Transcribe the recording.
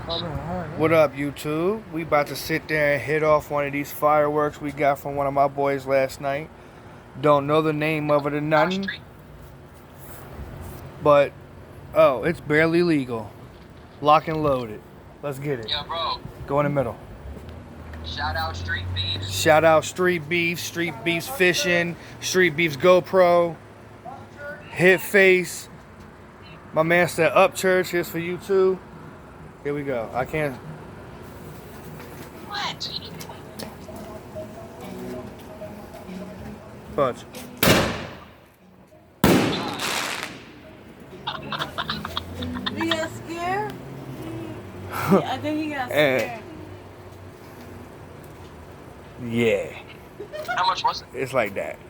What up, YouTube? We about to sit there and hit off one of these fireworks we got from one of my boys last night. Don't know the name of it or nothing, but oh, it's barely legal. Lock and load it. Let's get it. Yeah, bro. Go in the middle. Shout out Street Beef. Shout out Street Beef's Fishing, Street Beef's GoPro, Hit Face. My man said up church. Here's for you too. Here we go. I can't. What? Punch. Did he get scared? Yeah, I think he got scared. Yeah. How much was it? It's like that.